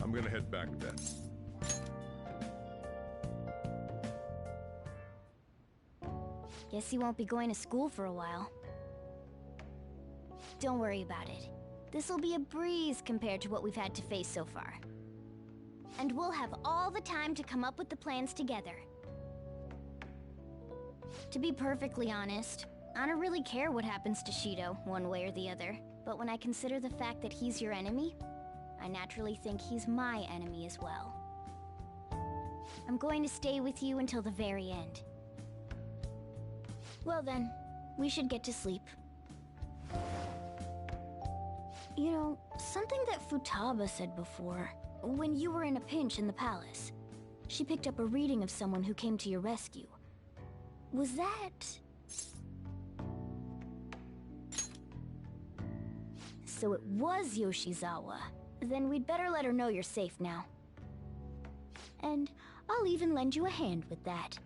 I'm gonna head back then. Guess you won't be going to school for a while. Don't worry about it. This'll be a breeze compared to what we've had to face so far. And we'll have all the time to come up with the plans together. To be perfectly honest, I don't really care what happens to Shido, one way or the other. But when I consider the fact that he's your enemy, I naturally think he's my enemy as well. I'm going to stay with you until the very end. Well then, we should get to sleep. You know, something that Futaba said before, when you were in a pinch in the palace, she picked up a reading of someone who came to your rescue. Was that... So it was Yoshizawa. Then we'd better let her know you're safe now. And I'll even lend you a hand with that.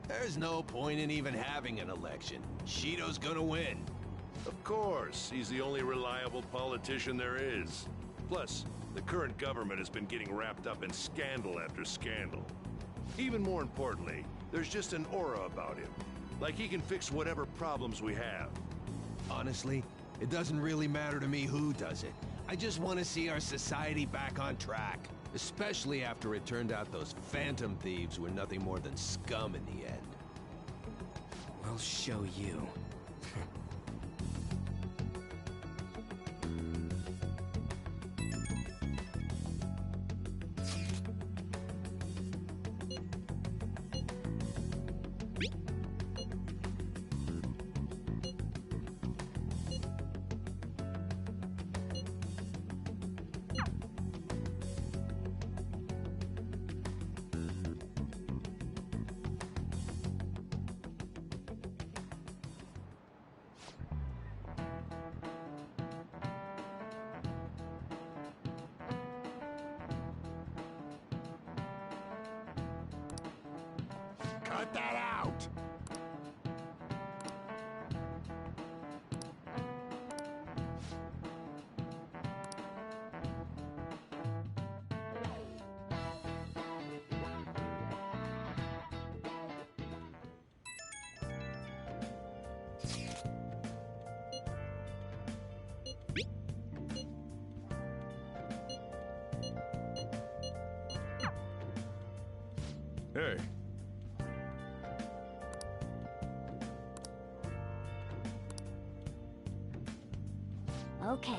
There's no point in even having an election. Shido's gonna win. Of course, he's the only reliable politician there is. Plus, the current government has been getting wrapped up in scandal after scandal. Even more importantly, there's just an aura about him. Like he can fix whatever problems we have. Honestly, it doesn't really matter to me who does it. I just want to see our society back on track. Especially after it turned out those phantom thieves were nothing more than scum in the end. I'll show you. Cut that out! Hey. Okay.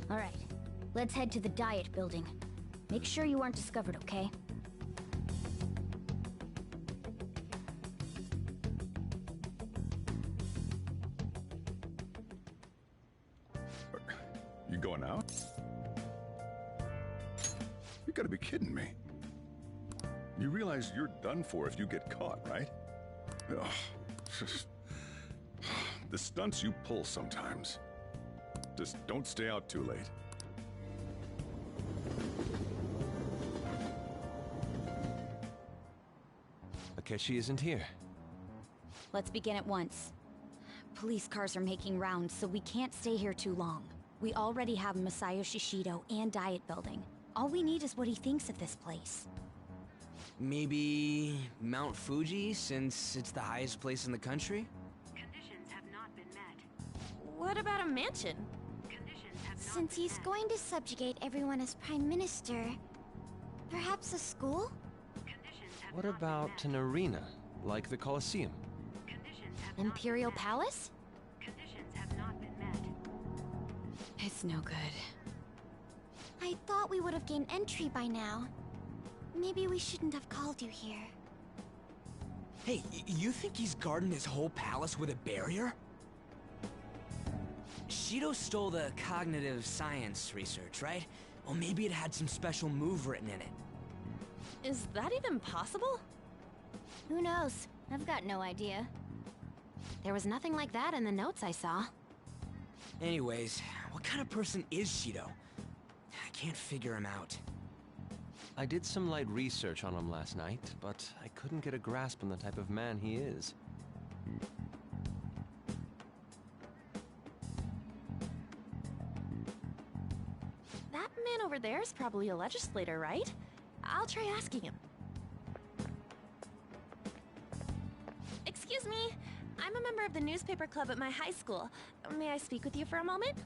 All right, let's head to the Diet Building. Make sure you aren't discovered, okay? You going out? You gotta be kidding me. You realize you're done for if you get caught, right? Ugh. The stunts you pull sometimes. Just don't stay out too late. Akechi isn't here. Let's begin at once. Police cars are making rounds, so we can't stay here too long. We already have Masayoshi Shido and Diet Building. All we need is what he thinks of this place. Maybe Mount Fuji, since it's the highest place in the country? Conditions have not been met. What about a mansion? Conditions have not Since been he's met. going to subjugate everyone as Prime Minister, perhaps a school? Conditions have What not been about met. an arena, like the Colosseum? Conditions have not Imperial been met. Palace? Conditions have not been met. It's no good. I thought we would have gained entry by now. Maybe we shouldn't have called you here. Hey, you think he's guarding his whole palace with a barrier? Shido stole the cognitive science research, right? Well, maybe it had some special move written in it. Is that even possible? Who knows? I've got no idea. There was nothing like that in the notes I saw. Anyways, what kind of person is Shido? I can't figure him out. I did some light research on him last night, but I couldn't get a grasp on the type of man he is. That man over there is probably a legislator, right? I'll try asking him. Excuse me, I'm a member of the newspaper club at my high school. May I speak with you for a moment?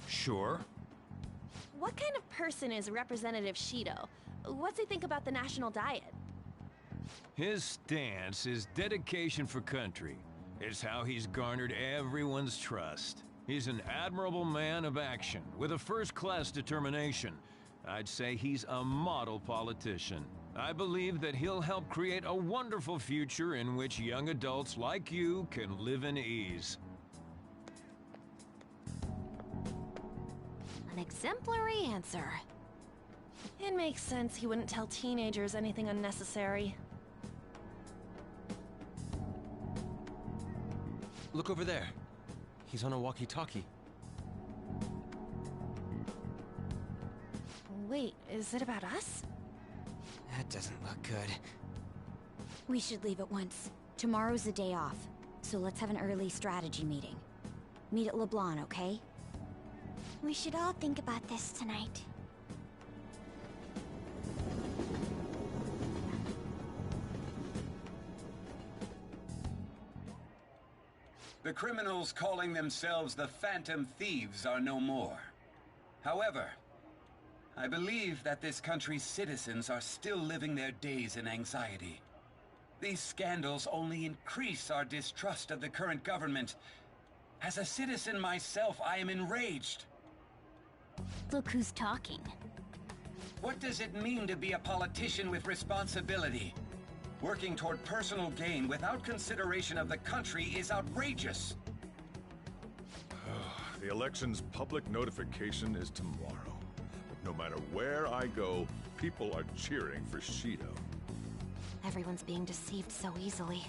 Sure. What kind of person is Representative Shido? What's he think about the national diet? His stance is dedication for country. It's how he's garnered everyone's trust. He's an admirable man of action, with a first-class determination. I'd say he's a model politician. I believe that he'll help create a wonderful future in which young adults like you can live in ease. An exemplary answer. It makes sense he wouldn't tell teenagers anything unnecessary. Look over there. He's on a walkie-talkie. Wait, is it about us? That doesn't look good. We should leave at once. Tomorrow's a day off, so let's have an early strategy meeting. Meet at LeBlanc, okay? We should all think about this tonight. The criminals calling themselves the Phantom Thieves are no more. However, I believe that this country's citizens are still living their days in anxiety. These scandals only increase our distrust of the current government. As a citizen myself, I am enraged. Look who's talking. What does it mean to be a politician with responsibility? Working toward personal gain without consideration of the country is outrageous. The election's public notification is tomorrow. But no matter where I go, people are cheering for Shido. Everyone's being deceived so easily.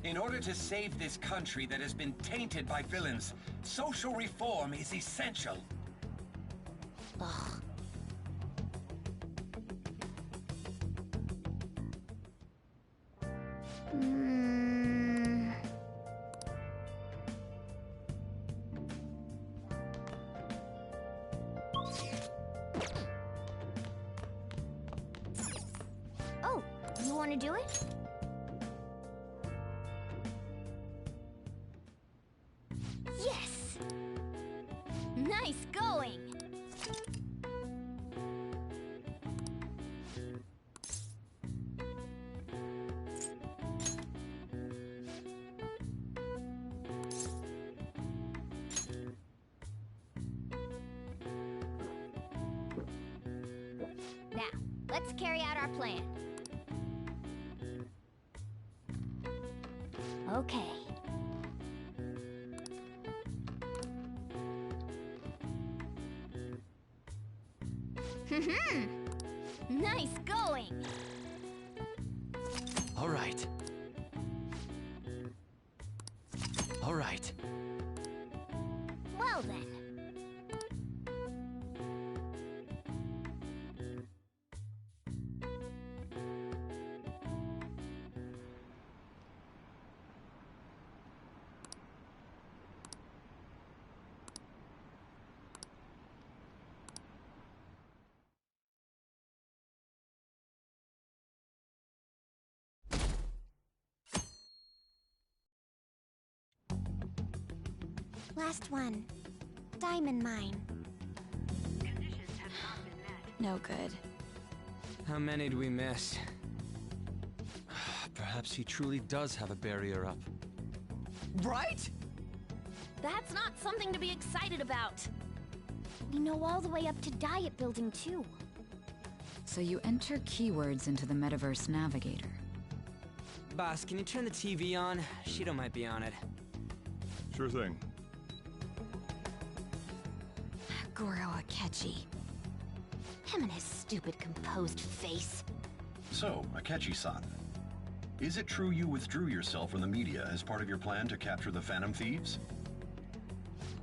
In order to save this country that has been tainted by villains, social reform is essential. Ugh. Oh, you want to do it? Yes! Nice going! Now, let's carry out our plan. Okay. Nice going! All right. All right. Well then. Last one. Diamond mine. Conditions have not been met. No good. How many do we miss? Perhaps he truly does have a barrier up. Right? That's not something to be excited about. We know all the way up to Diet Building, too. So you enter keywords into the Metaverse Navigator. Boss, can you turn the TV on? Shido might be on it. Sure thing. Goro Akechi. Him and his stupid composed face. So, Akechi-san, is it true you withdrew yourself from the media as part of your plan to capture the Phantom Thieves?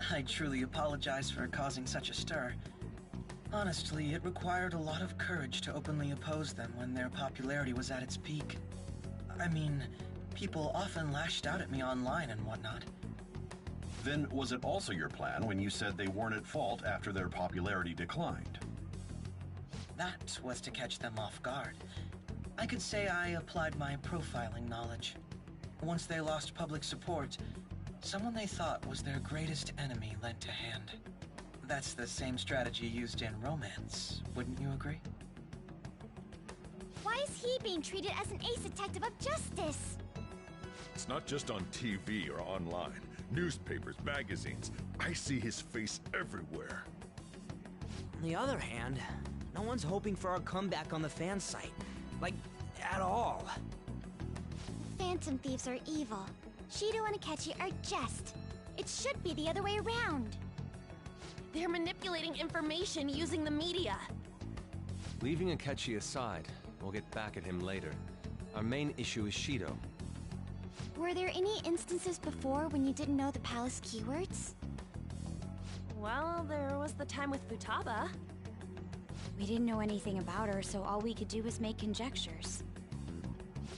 I truly apologize for causing such a stir. Honestly, it required a lot of courage to openly oppose them when their popularity was at its peak. I mean, people often lashed out at me online and whatnot. Then was it also your plan when you said they weren't at fault after their popularity declined? That was to catch them off guard. I could say I applied my profiling knowledge. Once they lost public support, someone they thought was their greatest enemy lent a hand. That's the same strategy used in romance, wouldn't you agree? Why is he being treated as an ace detective of justice? It's not just on TV or online. Newspapers, magazines. I see his face everywhere. On the other hand, no one's hoping for our comeback on the fan site. Like, at all. Phantom Thieves are evil. Shido and Akechi are just. It should be the other way around. They're manipulating information using the media. Leaving Akechi aside, we'll get back at him later. Our main issue is Shido. Were there any instances before when you didn't know the palace keywords? Well, there was the time with Futaba. We didn't know anything about her, so all we could do was make conjectures.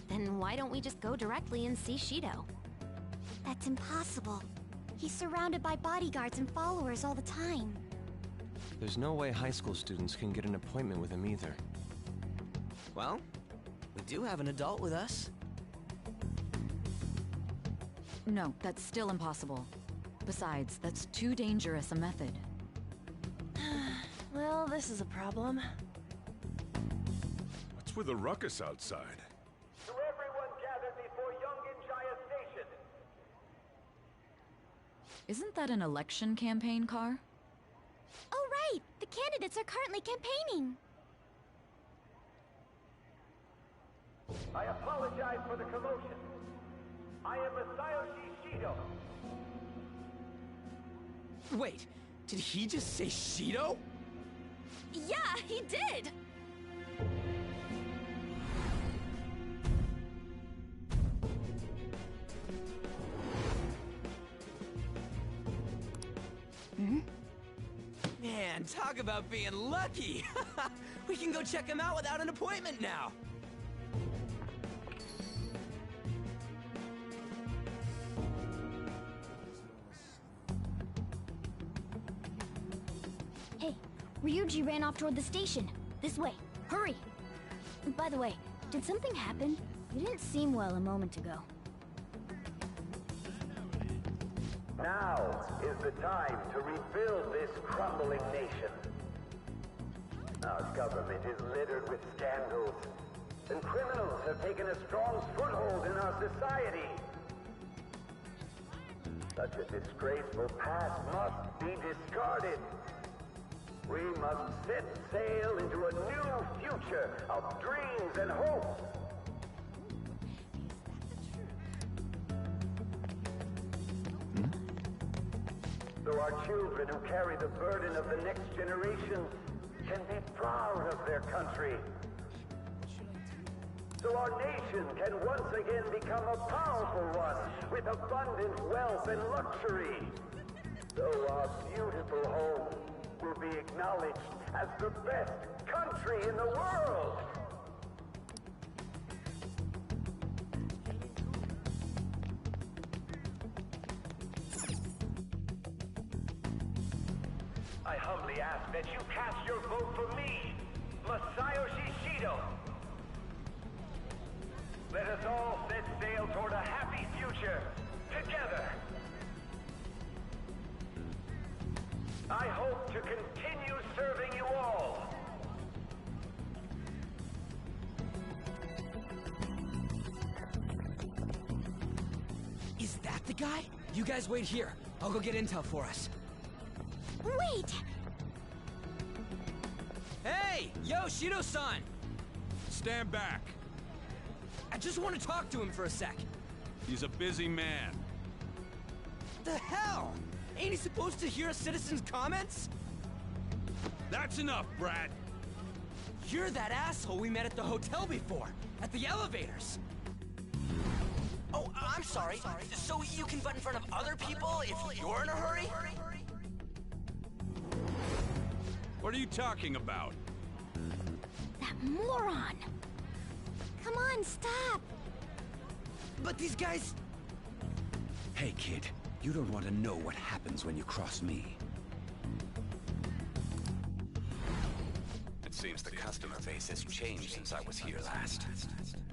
Then why don't we just go directly and see Shido? That's impossible. He's surrounded by bodyguards and followers all the time. There's no way high school students can get an appointment with him either. Well, we do have an adult with us. No, that's still impossible. Besides, that's too dangerous a method. Well, this is a problem. What's with the ruckus outside? To everyone gathered before Yongin Jaya Station. Isn't that an election campaign car? Oh, right! The candidates are currently campaigning! I apologize for the commotion. I am Masayoshi Shido. Wait, did he just say Shido? Yeah, he did! Man, talk about being lucky! We can go check him out without an appointment now! Hey, Ryuji ran off toward the station. This way. Hurry! By the way, did something happen? You didn't seem well a moment ago. Now is the time to rebuild this crumbling nation. Our government is littered with scandals, and criminals have taken a strong foothold in our society. Such a disgraceful past must be discarded. We country must set sail into a new future of dreams and hopes. So our children who carry the burden of the next generation can be proud of their country. So our nation can once again become a powerful one with abundant wealth and luxury. So our beautiful home will be acknowledged as the best country in the world. I humbly ask that you cast your vote for me, Masayoshi Shido. Let us all set sail toward a happy future, together. I hope to continue serving you all. Is that the guy? You guys wait here. I'll go get intel for us. Wait! Hey! Yo, Shido-san! Stand back. I just want to talk to him for a sec. He's a busy man. The hell? Ain't he supposed to hear a citizen's comments? That's enough, Brad. You're that asshole we met at the hotel before, at the elevators. Oh, I'm sorry. So you can butt in front of other people if you're in a hurry? What are you talking about? That moron! Come on, stop! But these guys... Hey, kid. You don't want to know what happens when you cross me. It seems the customer base has changed since I was here last.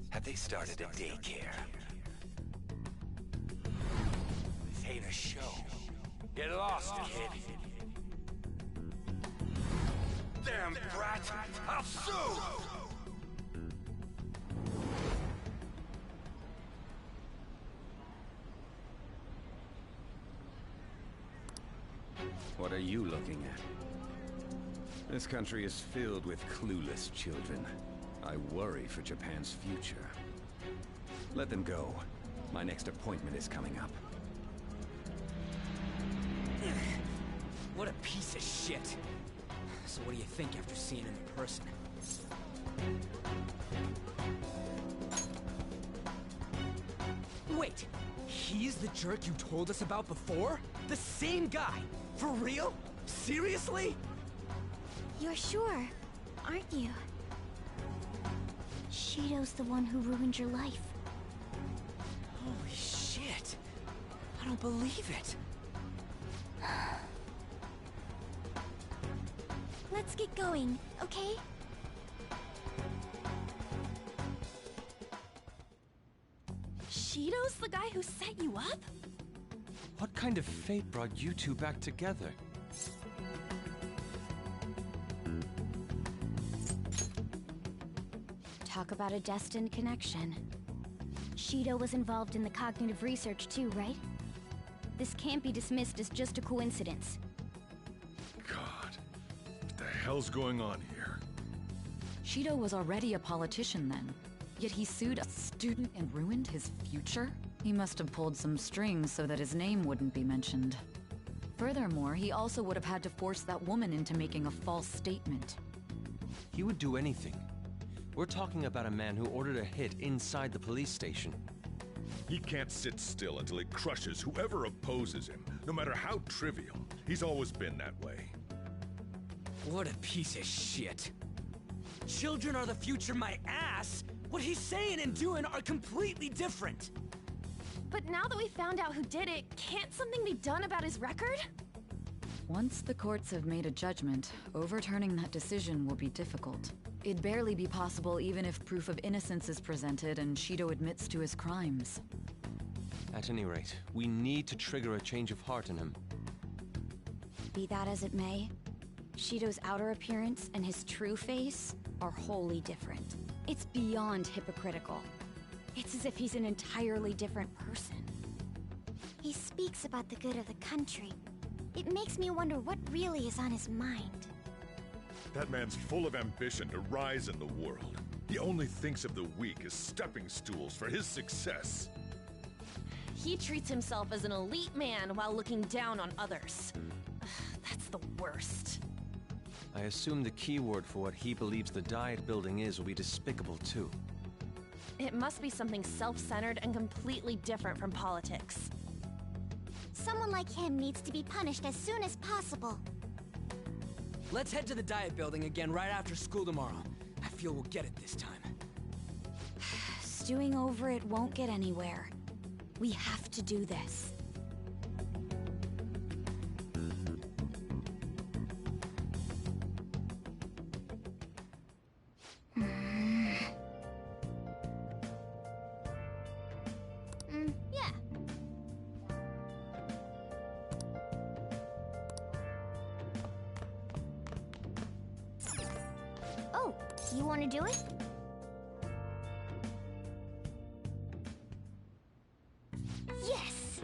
Have they started a daycare? This ain't a show. Get lost, kid. Damn brat! I'll sue! What are you looking at? This country is filled with clueless children. I worry for Japan's future. Let them go. My next appointment is coming up. What a piece of shit. So what do you think after seeing him in person? Wait, he's the jerk you told us about before? The same guy? For real? Seriously? You're sure, aren't you? Shido's the one who ruined your life. Holy shit. I don't believe it. Let's get going, okay? Shido's the guy who set you up? What kind of fate brought you two back together? Talk about a destined connection. Shido was involved in the cognitive research too, right? This can't be dismissed as just a coincidence. God, what the hell's going on here? Shido was already a politician then, yet he sued a student and ruined his future? He must have pulled some strings so that his name wouldn't be mentioned. Furthermore, he also would have had to force that woman into making a false statement. He would do anything. We're talking about a man who ordered a hit inside the police station. He can't sit still until he crushes whoever opposes him, no matter how trivial. He's always been that way. What a piece of shit. Children are the future, my ass! What he's saying and doing are completely different! But now that we found out who did it, can't something be done about his record? Once the courts have made a judgment, overturning that decision will be difficult. It'd barely be possible even if proof of innocence is presented and Shido admits to his crimes. At any rate, we need to trigger a change of heart in him. Be that as it may, Shido's outer appearance and his true face are wholly different. It's beyond hypocritical. It's as if he's an entirely different person. He speaks about the good of the country. It makes me wonder what really is on his mind. That man's full of ambition to rise in the world. He only thinks of the weak as stepping stools for his success. He treats himself as an elite man while looking down on others. That's the worst. I assume the keyword for what he believes the Diet Building is will be despicable too. It must be something self-centered and completely different from politics. Someone like him needs to be punished as soon as possible. Let's head to the Diet Building again right after school tomorrow. I feel we'll get it this time. Stewing over it won't get anywhere. We have to do this. Yeah. Oh, you want to do it? Yes!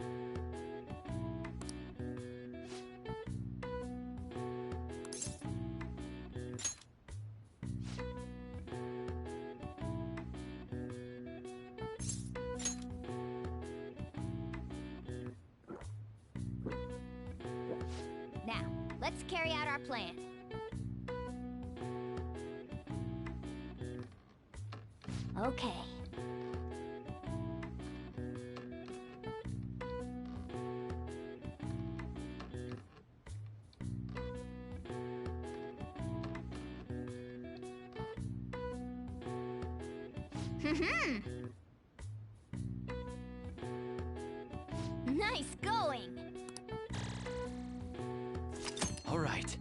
Now, let's carry out our plan. Okay. Nice going! All right.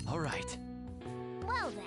All right. Well then.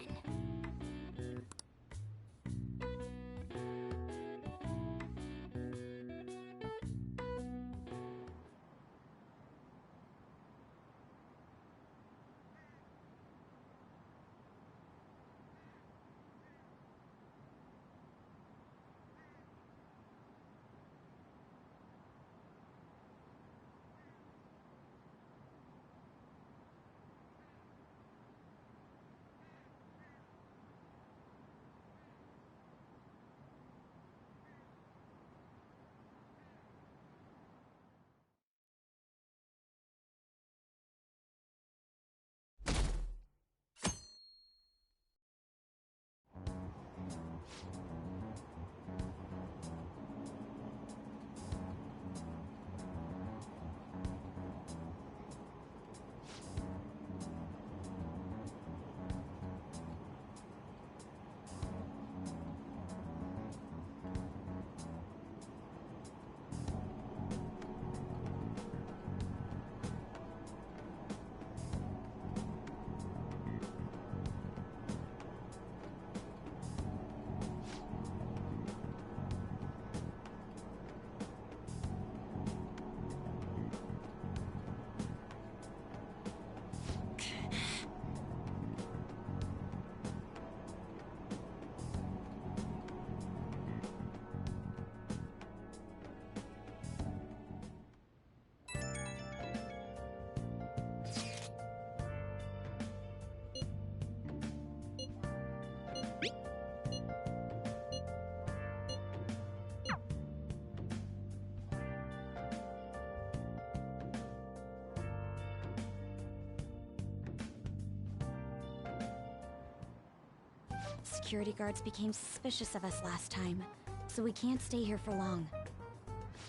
Security guards became suspicious of us last time, so we can't stay here for long.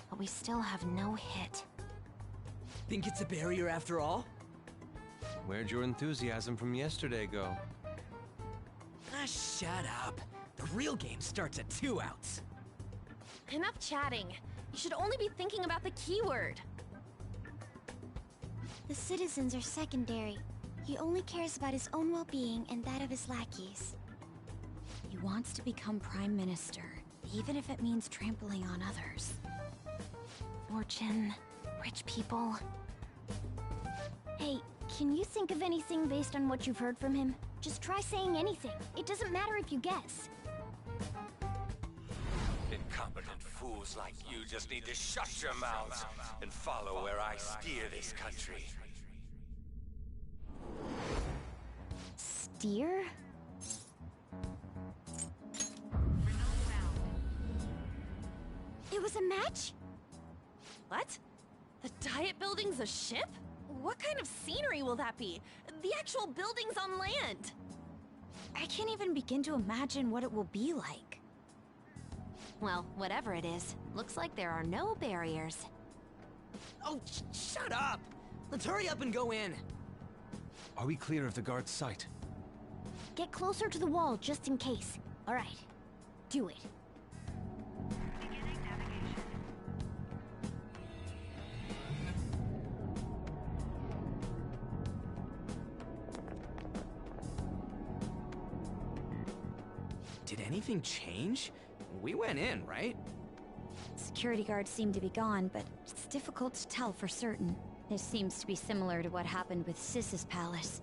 But we still have no hit. Think it's a barrier after all? Where'd your enthusiasm from yesterday go? Ah, shut up. The real game starts at 2 outs. Enough chatting. You should only be thinking about the keyword. The citizens are secondary. He only cares about his own well-being and that of his lackeys. He wants to become Prime Minister, even if it means trampling on others. Fortune, rich people. Hey, can you think of anything based on what you've heard from him? Just try saying anything. It doesn't matter if you guess. Incompetent fool. fools like you just need to shut your mouths and follow where I steer this country. Steer? It was a match? What? The Diet Building's a ship? What kind of scenery will that be? The actual building's on land. I can't even begin to imagine what it will be like. Well, whatever it is, looks like there are no barriers. Oh, shut up! Let's hurry up and go in. Are we clear of the guard's sight? Get closer to the wall just in case. All right. Do it. Did anything change? We went in, right? Security guards seem to be gone, but it's difficult to tell for certain. This seems to be similar to what happened with Sis's palace.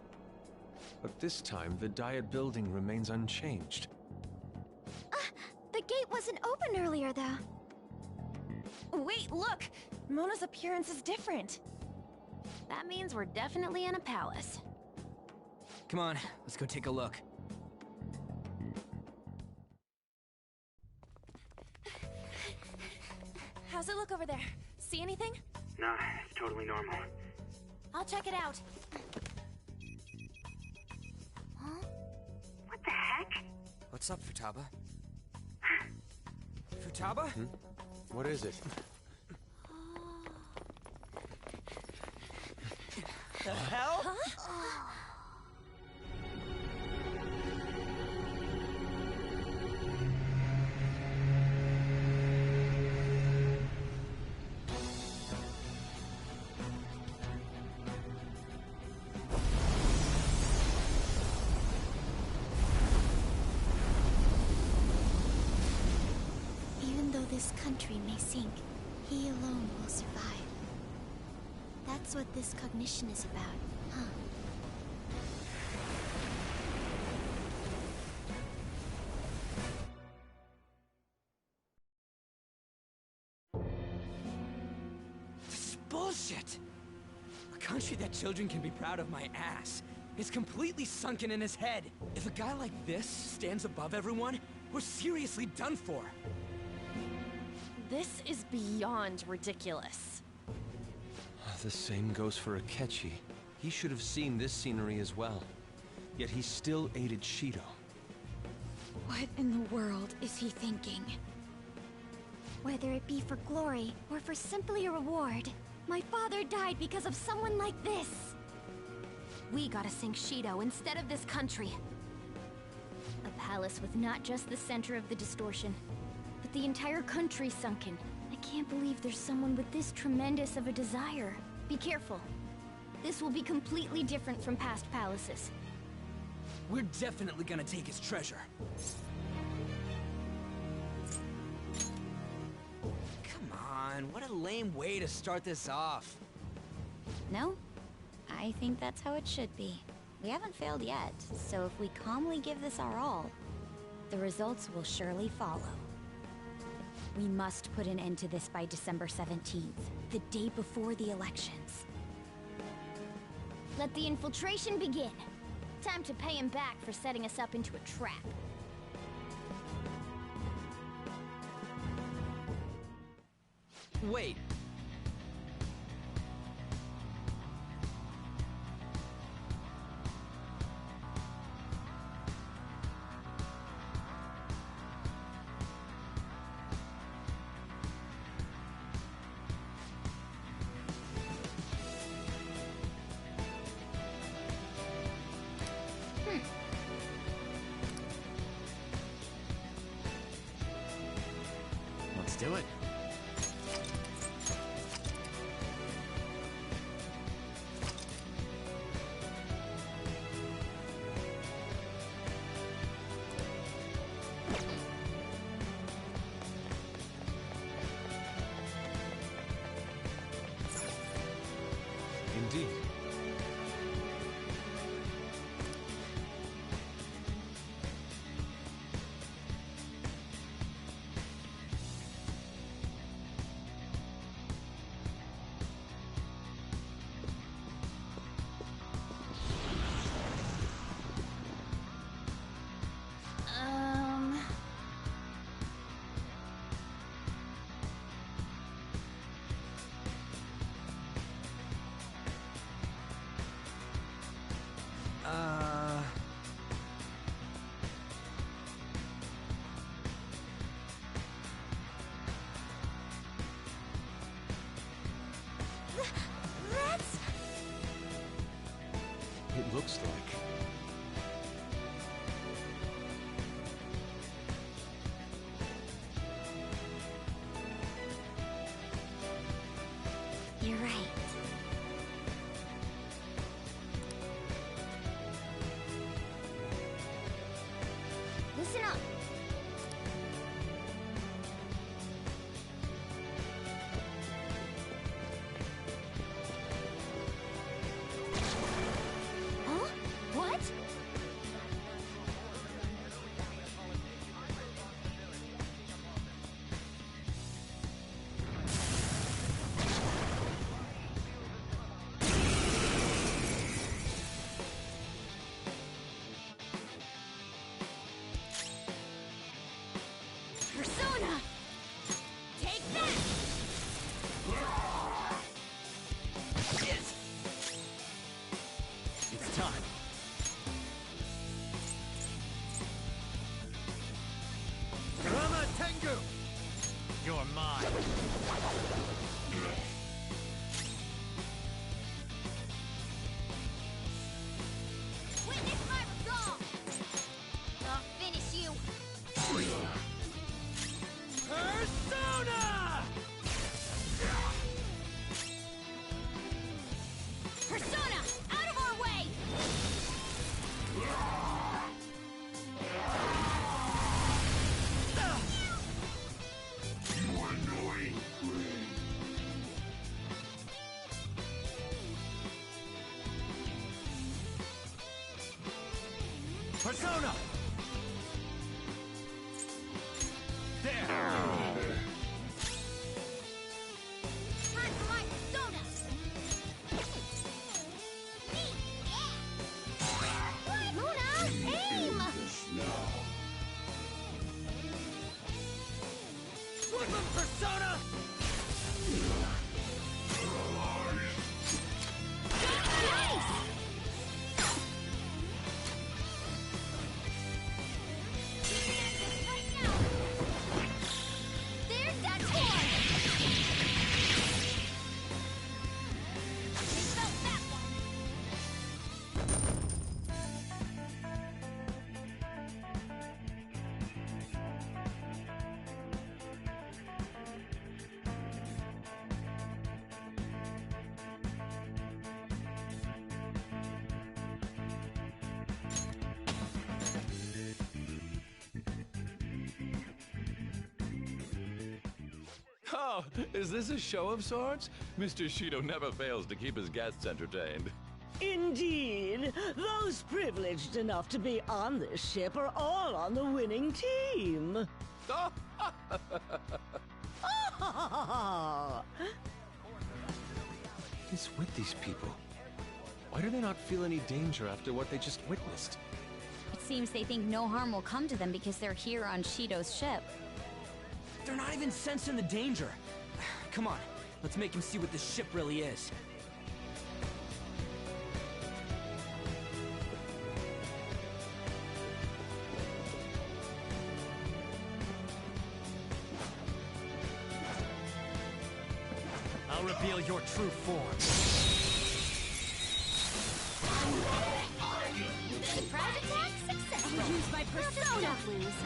But this time, the Diet Building remains unchanged. The gate wasn't open earlier, though. Wait, look! Mona's appearance is different. That means we're definitely in a palace. Come on, let's go take a look. How's it look over there? See anything? Nah, it's totally normal. I'll check it out. Huh? What the heck? What's up, Futaba? Futaba? What is it? The hell? Huh? Even though this country may sink, he alone will survive. That's what this cognition is about, huh? This is bullshit! A country that children can be proud of my ass is completely sunken in his head. If a guy like this stands above everyone, we're seriously done for. This is beyond ridiculous. The same goes for Akechi. He should have seen this scenery as well. Yet he still aided Shido. What in the world is he thinking? Whether it be for glory or for simply a reward, my father died because of someone like this. We gotta sink Shido instead of this country. A palace with not just the center of the distortion, but the entire country sunken. I can't believe there's someone with this tremendous of a desire. Be careful. This will be completely different from past palaces. We're definitely gonna take his treasure. Come on, what a lame way to start this off. No? I think that's how it should be. We haven't failed yet, so if we calmly give this our all, the results will surely follow. We must put an end to this by December 17th, the day before the elections. Let the infiltration begin. Time to pay him back for setting us up into a trap. Wait. Let's do it. Indeed. That's... It looks like... You're right. Listen up. Huh? What? Persona! Take that! It's time. Rama Tengu! You're mine. Witness my resolve! I'll finish you! Persona! Persona! Out of our way! You annoying friend. Persona! There! Time for my persona! Luna, aim! Woodland Persona! There's that torn! We felt that one! Oh, is this a show of sorts? Mr. Shido never fails to keep his guests entertained. Indeed. Those privileged enough to be on this ship are all on the winning team. What is with these people? Why do they not feel any danger after what they just witnessed? It seems they think no harm will come to them because they're here on Shido's ship. They're not even sensing the danger. Come on, let's make him see what this ship really is. I'll reveal your true form. Surprise attack successful! I'll use my persona! Don't lose.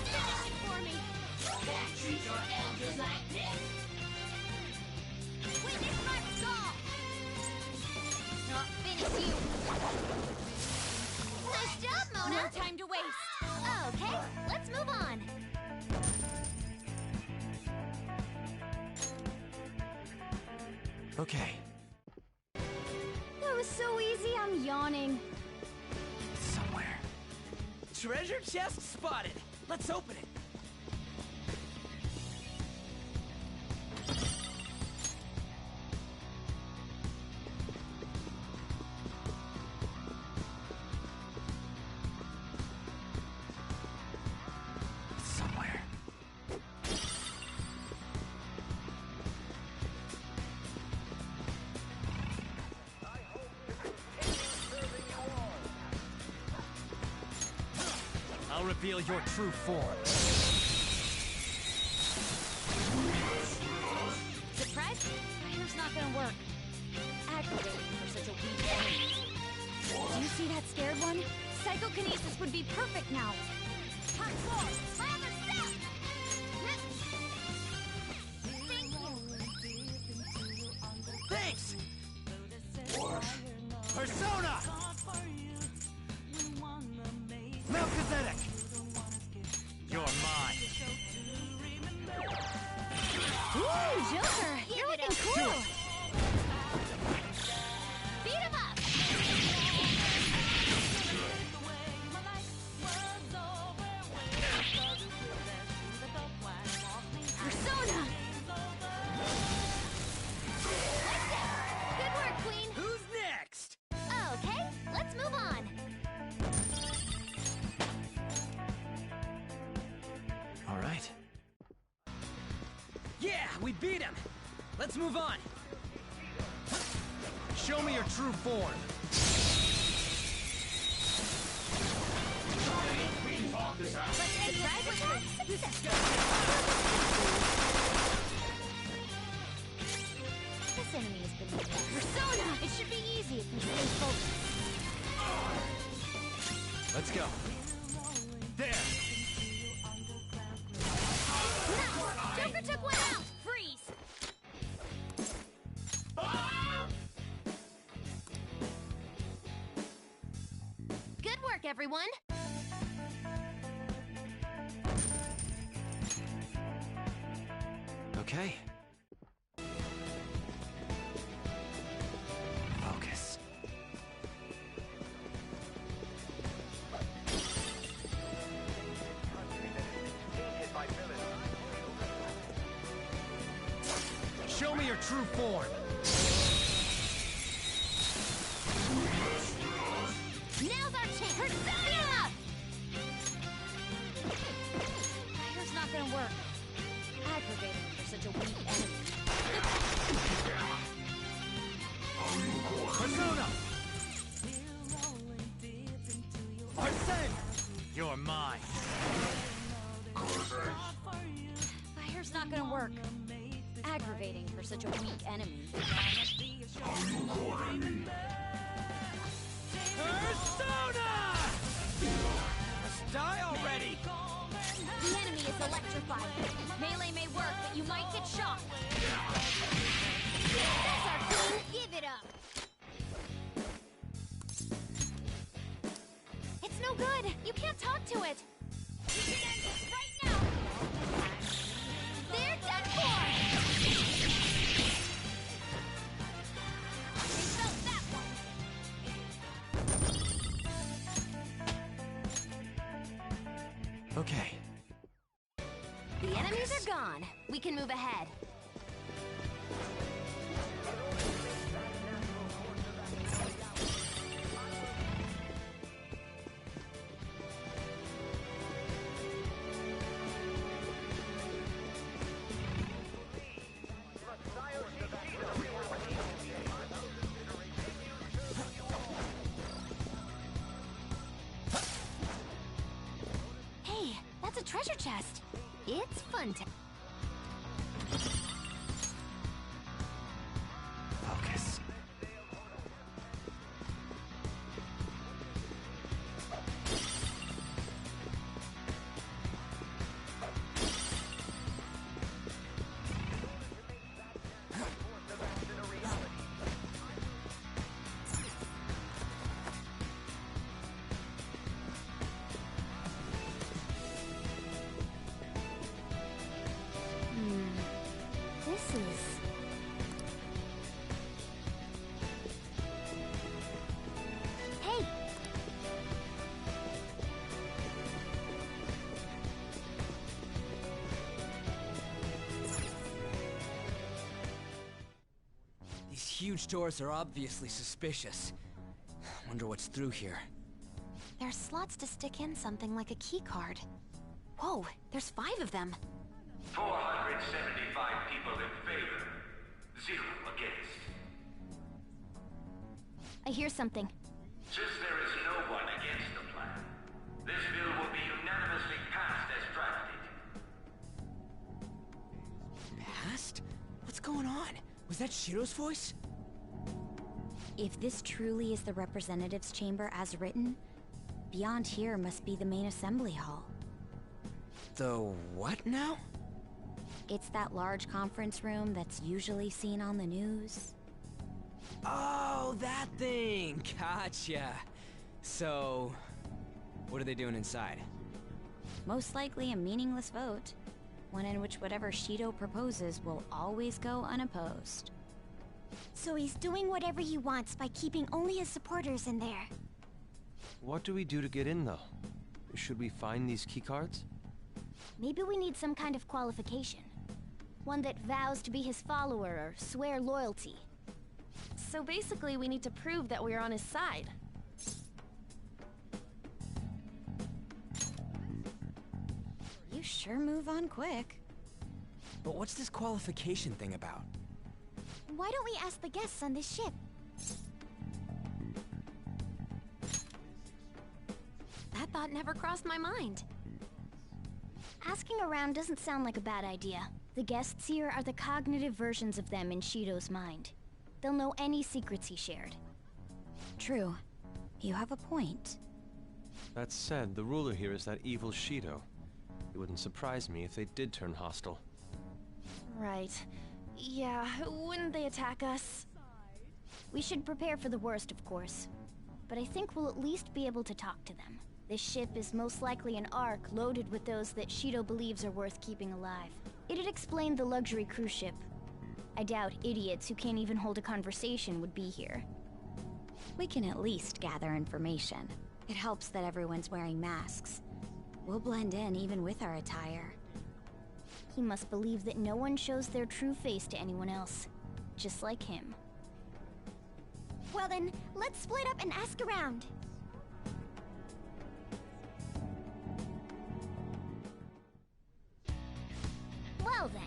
Finish it for me! Can't treat your elders like this! Witness my resolve! I'll finish you! Nice job, Mona! No time to waste! Okay, let's move on! Okay. That was so easy, I'm yawning. Somewhere. Treasure chest spotted! Let's open it! Somewhere. reveal your true form. Surprise? Fire's not gonna work. Aggravating for such a weak enemy. Do you see that scared one? Psychokinesis would be perfect now. Hot sword! My other step! Thank you! Thanks! Persona! Melchizedek! You're mine. Ooh, Joker! You're looking cool! Beat him up! Persona! Good work, Queen! Who's next? Okay, let's move on. All right. Yeah, we beat him! Let's move on! Show me your true form. Surprise attack successful. This enemy has been with us. Persona! It should be easy if we stay focused. Let's go. There! Nice! Joker took one out! Freeze! Good work, everyone! Okay. Focus. Show me your true form. Now's our chance! Persona! Fire's not gonna work. Aggravating for such a weak enemy. Persona! Arsene! You're mine. Fire's not gonna work. Aggravating for such a weak enemy. Persona! Must die already! The enemy is electrified. Melee may work, but you might get shocked. That's our queen. Give it up. It's no good. You can't talk to it. You can end this right now. They're done for. They felt that one. Okay. The enemies are gone. We can move ahead. Hey, that's a treasure chest. It's fun to... Focus. This is... Hey! These huge doors are obviously suspicious. Wonder what's through here. There's slots to stick in something like a key card. Whoa, there's 5 of them. 475 people in favor, 0 against. I hear something. Since there is no one against the plan, this bill will be unanimously Was that Shiro's voice? If this truly is the representatives' chamber as written, beyond here must be the main assembly hall. The what now? It's that large conference room that's usually seen on the news. Oh, that thing! Gotcha. So, what are they doing inside? Most likely a meaningless vote. One in which whatever Shido proposes will always go unopposed. So he's doing whatever he wants by keeping only his supporters in there. What do we do to get in, though? Should we find these keycards? Maybe we need some kind of qualification. One that vows to be his follower or swear loyalty. So basically, we need to prove that we're on his side. You sure move on quick. But what's this qualification thing about? Why don't we ask the guests on this ship? That thought never crossed my mind. Asking around doesn't sound like a bad idea. The guests here are the cognitive versions of them in Shido's mind. They'll know any secrets he shared. True. You have a point. That said, the ruler here is that evil Shido. It wouldn't surprise me if they did turn hostile. Right. Yeah, wouldn't they attack us? We should prepare for the worst, of course. But I think we'll at least be able to talk to them. This ship is most likely an Ark loaded with those that Shido believes are worth keeping alive. It'd explain the luxury cruise ship. I doubt idiots who can't even hold a conversation would be here. We can at least gather information. It helps that everyone's wearing masks. We'll blend in even with our attire. He must believe that no one shows their true face to anyone else. Just like him. Well then, let's split up and ask around. Well then.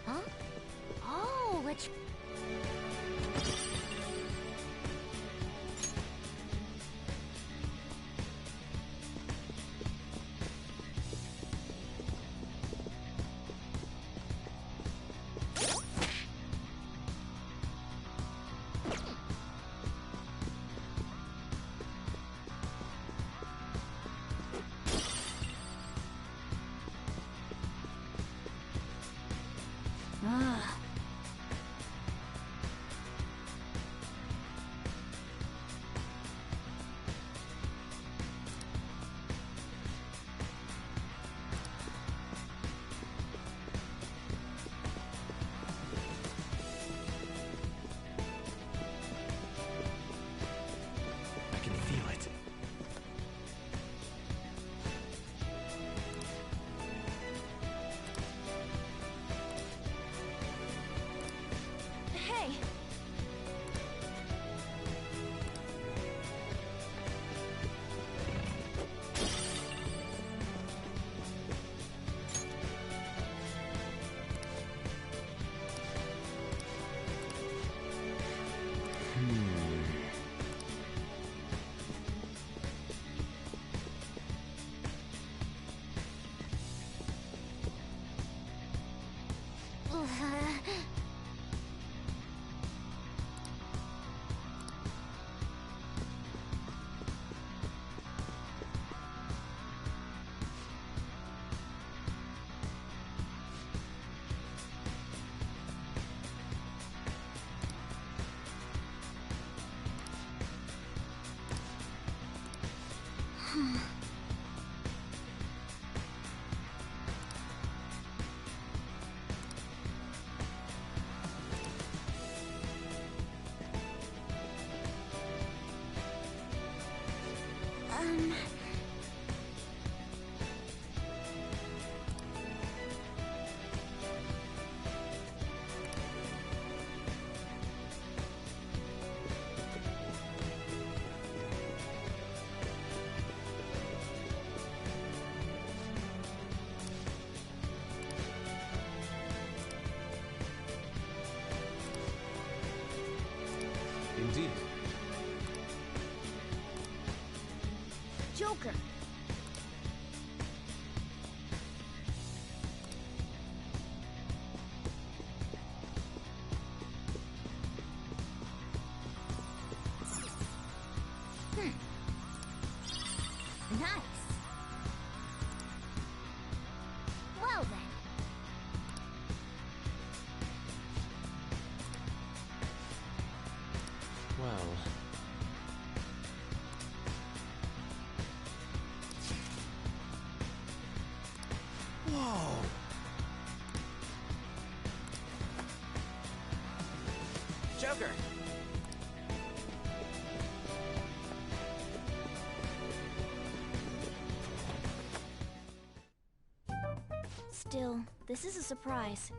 Huh? Oh, which... Ah. I can feel it. Hey! Indeed. Joker! Nice. Well then. Well... Whoa! Joker! Still, this is a surprise.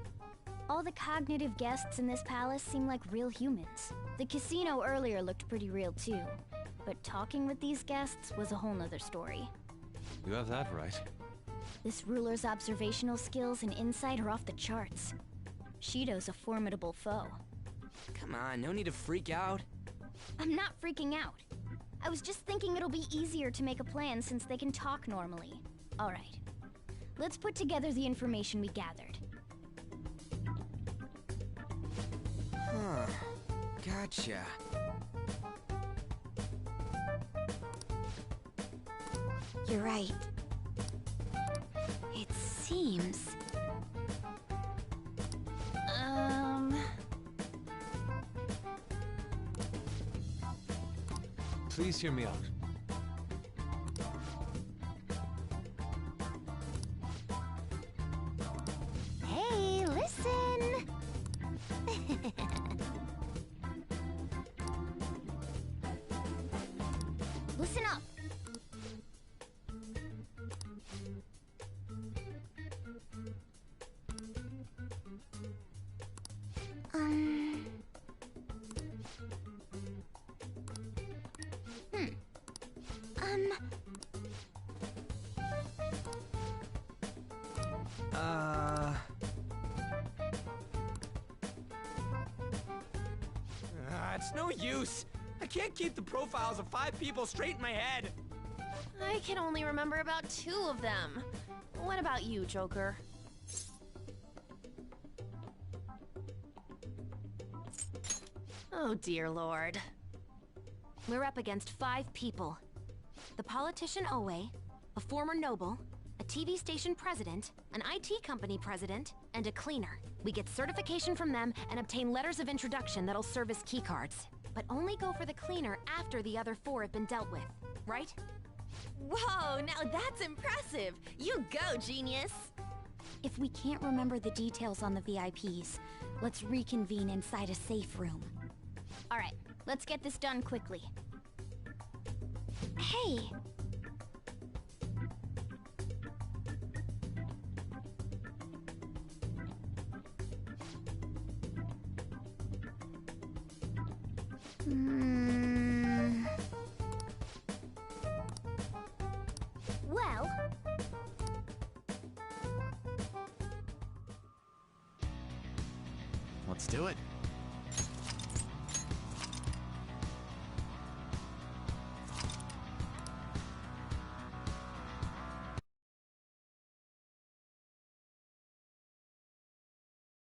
All the cognitive guests in this palace seem like real humans. The casino earlier looked pretty real too, but talking with these guests was a whole nother story. You have that right. This ruler's observational skills and insight are off the charts. Shido's a formidable foe. Come on, no need to freak out. I'm not freaking out. I was just thinking it'll be easier to make a plan since they can talk normally. Alright. Let's put together the information we gathered. Huh. Gotcha. You're right. It seems... Please hear me out. Hey, listen! Listen up! It's no use. I can't keep the profiles of 5 people straight in my head. I can only remember about 2 of them. What about you, Joker? Oh, dear Lord. We're up against 5 people. The politician Owe, a former noble, a TV station president, an IT company president, and a cleaner. We get certification from them and obtain letters of introduction that'll serve as keycards. But only go for the cleaner after the other 4 have been dealt with, right? Whoa, now that's impressive! You go, genius! If we can't remember the details on the VIPs, let's reconvene inside a safe room. Alright, let's get this done quickly. Hey! Well... Let's do it.